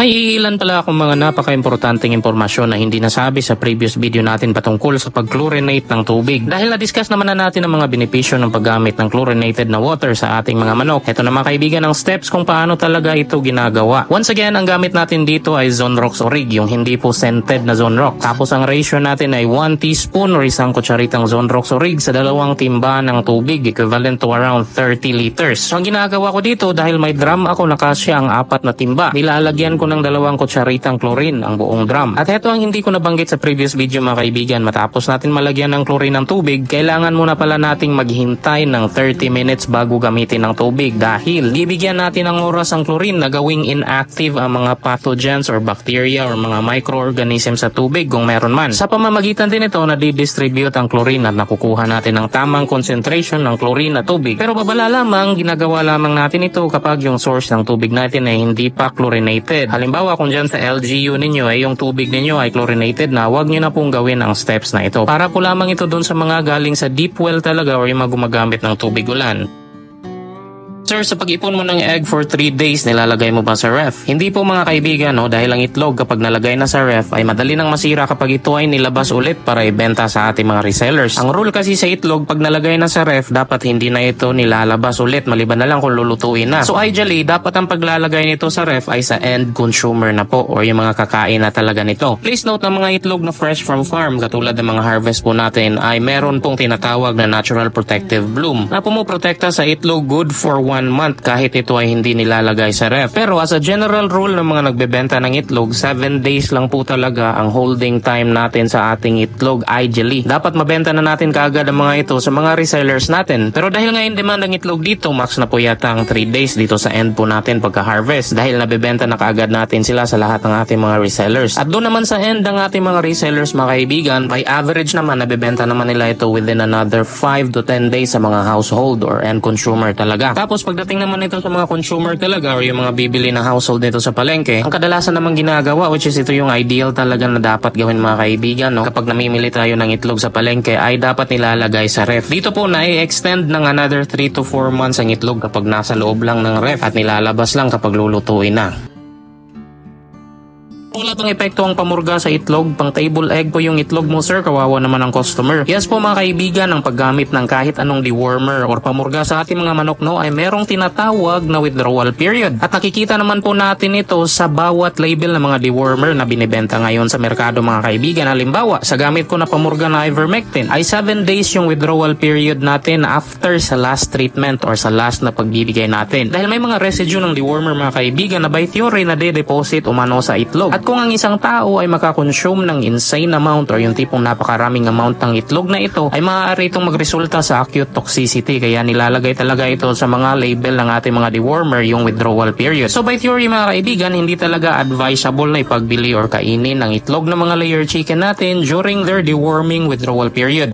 May iilan pala akong mga napaka-importanting impormasyon na hindi nasabi sa previous video natin patungkol sa pag-chlorinate ng tubig. Dahil na-discuss naman na natin ang mga benepisyo ng paggamit ng chlorinated na water sa ating mga manok. Ito na mga kaibigan ang steps kung paano talaga ito ginagawa. Once again, ang gamit natin dito ay Zonrox Orig, yung hindi po scented na Zonrox. Tapos ang ratio natin ay 1 teaspoon or isang kutsaritang Zonrox Orig sa 2 timba ng tubig, equivalent to around 30 liters. So ang ginagawa ko dito, dahil may drum ako na kasya ang 4 na timba, nilalagyan ko ng 2 kutsaritang chlorine ang buong drum. At ito ang hindi ko nabanggit sa previous video mga kaibigan. Matapos natin malagyan ng chlorine ng tubig, kailangan muna pala nating maghintay ng 30 minutes bago gamitin ng tubig dahil bibigyan natin ng oras ang chlorine na gawing inactive ang mga pathogens or bacteria or mga microorganisms sa tubig kung meron man. Sa pamamagitan din ito na di-distribute ang chlorine at nakukuha natin ng tamang concentration ng chlorine na tubig. Pero babala lamang, ginagawa lamang natin ito kapag yung source ng tubig natin ay hindi pa chlorinated. Halimbawa kung dyan sa LGU ninyo ay yung tubig ninyo ay chlorinated na, huwag nyo na pong gawin ang steps na ito. Para po lamang ito dun sa mga galing sa deep well talaga or yung mga gumagamit ng tubig ulan. Sir, sa pag-ipon mo ng egg for 3 days, nilalagay mo ba sa ref? Hindi po mga kaibigan, no? Dahil ang itlog kapag nalagay na sa ref ay madali nang masira kapag ito ay nilabas ulit para ibenta sa ating mga resellers. Ang rule kasi sa itlog, pag nalagay na sa ref, dapat hindi na ito nilalabas ulit, maliban na lang kung lulutuin na. So ideally, dapat ang paglalagay nito sa ref ay sa end consumer na po or yung mga kakain na talaga nito. Please note na mga itlog na fresh from farm, katulad ng mga harvest po natin, ay meron pong tinatawag na natural protective bloom na pumoprotekta sa itlog good for 1 month kahit ito ay hindi nilalagay sa ref. Pero as a general rule ng mga nagbebenta ng itlog, 7 days lang po talaga ang holding time natin sa ating itlog ideally. Dapat mabenta na natin kaagad ang mga ito sa mga resellers natin. Pero dahil nga in demand ang itlog dito, max na po yata ang 3 days dito sa end po natin pagka-harvest dahil nabebenta na kaagad natin sila sa lahat ng ating mga resellers. At doon naman sa end ng ating mga resellers mga kaibigan, by average naman nabebenta naman nila ito within another 5 to 10 days sa mga household or end consumer talaga. Tapos pagdating naman ito sa mga consumer talaga or yung mga bibili na household nito sa palengke, ang kadalasan naman ginagawa, which is ito yung ideal talaga na dapat gawin mga kaibigan, no? Kapag namimili tayo ng itlog sa palengke ay dapat nilalagay sa ref. Dito po na i-extend ng another 3 to 4 months ang itlog kapag nasa loob lang ng ref at nilalabas lang kapag lulutuin na. Wala pang epekto ang pamurga sa itlog, pang table egg po yung itlog mo sir, kawawa naman ang customer. Yes po mga kaibigan, ang paggamit ng kahit anong dewormer or pamurga sa ating mga manok no ay merong tinatawag na withdrawal period. At nakikita naman po natin ito sa bawat label ng mga dewormer na binibenta ngayon sa merkado mga kaibigan. Halimbawa, sa gamit ko na pamurga na ivermectin ay 7 days yung withdrawal period natin after sa last treatment or sa last na pagbibigay natin. Dahil may mga residue ng dewormer mga kaibigan na by theory na de-deposit umano sa itlog. At kung ang isang tao ay makakonsume ng insane amount or yung tipong napakaraming amount ng itlog na ito, ay maaari itong magresulta sa acute toxicity. Kaya nilalagay talaga ito sa mga label ng ating mga dewormer yung withdrawal period. So by theory mga kaibigan, hindi talaga advisable na ipagbili or kainin ang itlog ng mga layer chicken natin during their deworming withdrawal period.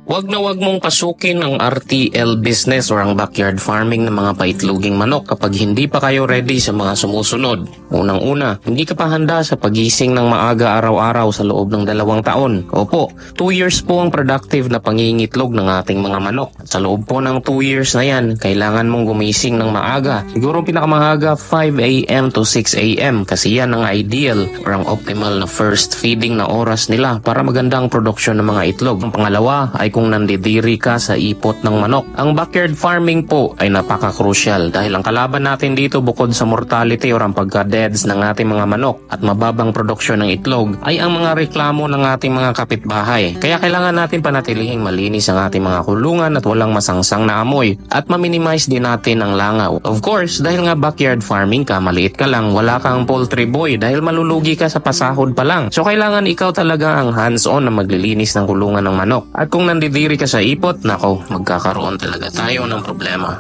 Wag na wag mong pasukin ang RTL business or ang backyard farming ng mga paitloging manok kapag hindi pa kayo ready sa mga sumusunod. Unang-una, hindi ka pa handa sa pagising ng maaga araw-araw sa loob ng 2 taon. Opo, 2 years po ang productive na pangingitlog ng ating mga manok. At sa loob po ng 2 years na yan, kailangan mong gumising ng maaga. Siguro pinakamaaga 5 AM to 6 AM kasi yan ang ideal or ang optimal na first feeding na oras nila para magandang produksyon ng mga itlog. Ang pangalawa ay kung nandidiri ka sa ipot ng manok. Ang backyard farming po ay napaka-crucial dahil ang kalaban natin dito bukod sa mortality or ang pagka-deads ng ating mga manok at mababang produksyon ng itlog ay ang mga reklamo ng ating mga kapitbahay. Kaya kailangan natin panatilihing malinis ang ating mga kulungan at walang masangsang na amoy at ma-minimize din natin ang langaw. Of course, dahil nga backyard farming ka, maliit ka lang, wala kang poultry boy dahil malulugi ka sa pasahod pa lang. So kailangan ikaw talaga ang hands-on na maglilinis ng kulungan ng manok. At kung nandidiri ka sa ipot, nako, magkakaroon talaga tayo ng problema.